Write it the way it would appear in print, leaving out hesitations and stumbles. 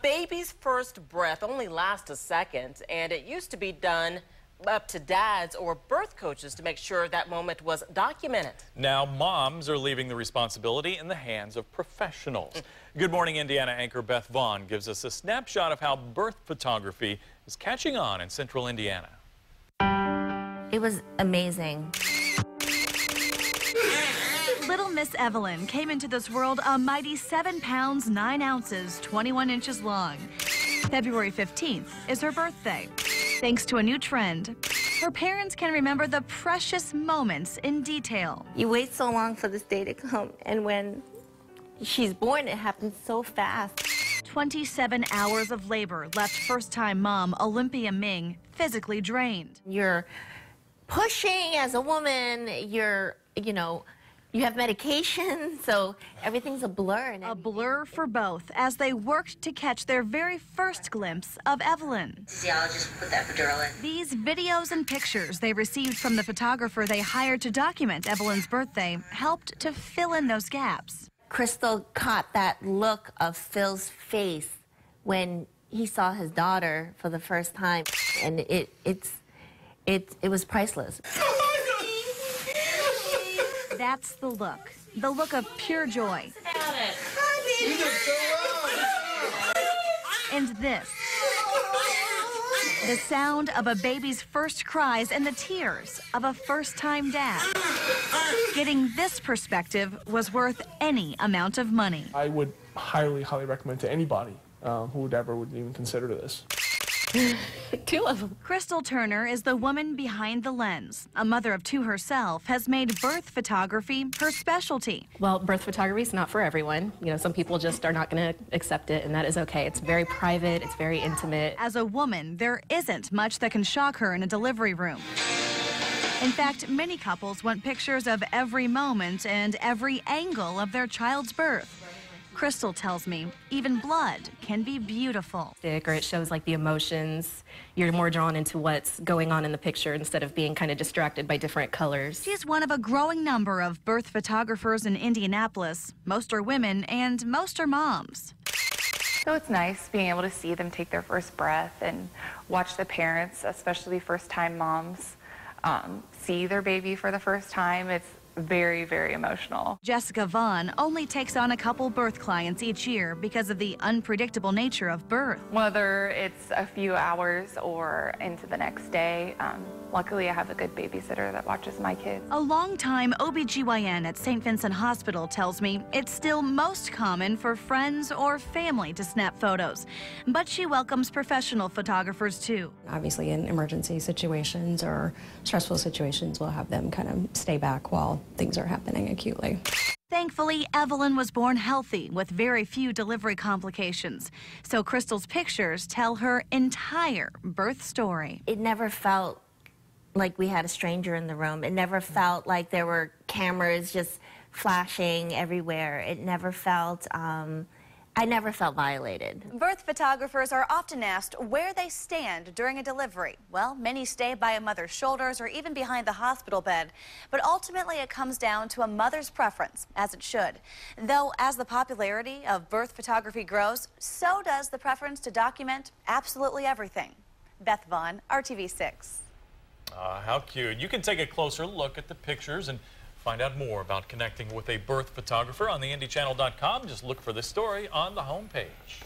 baby's first breath only lasts a second, and it used to be done up to dads or birth coaches to make sure that moment was documented. Now moms are leaving the responsibility in the hands of professionals. Good Morning Indiana anchor Beth Vaughn gives us a snapshot of how birth photography is catching on in central Indiana. It was amazing. Little Miss Evelyn came into this world a mighty 7 pounds, 9 ounces, 21 inches long. February 15th is her birthday. Thanks to a new trend, her parents can remember the precious moments in detail. You wait so long for this day to come, and when she's born, it happens so fast. 27 hours of labor left first-time mom Olympia Ming physically drained. You're pushing as a woman, you have medication, so everything's a blur. A blur for both as they worked to catch their very first glimpse of Evelyn. Physiologist put that epidural in. These videos and pictures they received from the photographer they hired to document Evelyn's birthday helped to fill in those gaps. Crystal caught that look of Phil's face when he saw his daughter for the first time, and it was priceless. That's the look of pure joy. And this, the sound of a baby's first cries and the tears of a first-time dad. Getting this perspective was worth any amount of money. I would highly, highly recommend to anybody who would even consider this. 2 of them. Crystal Turner is the woman behind the lens. A mother of 2 herself, has made birth photography her specialty. Well, birth photography is not for everyone. Some people just are not going to accept it, and that is okay. It's very private, it's very intimate. As a woman, there isn't much that can shock her in a delivery room. In fact, many couples want pictures of every moment and every angle of their child's birth. Crystal tells me even blood can be beautiful. Or it shows like the emotions. You're more drawn into what's going on in the picture instead of being kind of distracted by different colors. She's one of a growing number of birth photographers in Indianapolis. Most are women and most are moms. So it's nice being able to see them take their first breath and watch the parents, especially first-time moms, see their baby for the first time. It's very, very emotional. Jessica Vaughn only takes on a couple birth clients each year because of the unpredictable nature of birth. Whether it's a few hours or into the next day, luckily I have a good babysitter that watches my kids. A longtime OBGYN at St. Vincent Hospital tells me it's still most common for friends or family to snap photos, but she welcomes professional photographers too. Obviously in emergency situations or stressful situations, we'll have them kind of stay back while things are happening acutely. Thankfully, Evelyn was born healthy with very few delivery complications. So Crystal's pictures tell her entire birth story. It never felt like we had a stranger in the room. It never felt like there were cameras just flashing everywhere. It never felt, I never felt violated. Birth photographers are often asked where they stand during a delivery. Well, many stay by a mother's shoulders or even behind the hospital bed. But ultimately, it comes down to a mother's preference, as it should. Though, as the popularity of birth photography grows, so does the preference to document absolutely everything. Beth Vaughn, RTV6. How cute. You can take a closer look at the pictures and find out more about connecting with a birth photographer on theindychannel.com. Just look for this story on the homepage.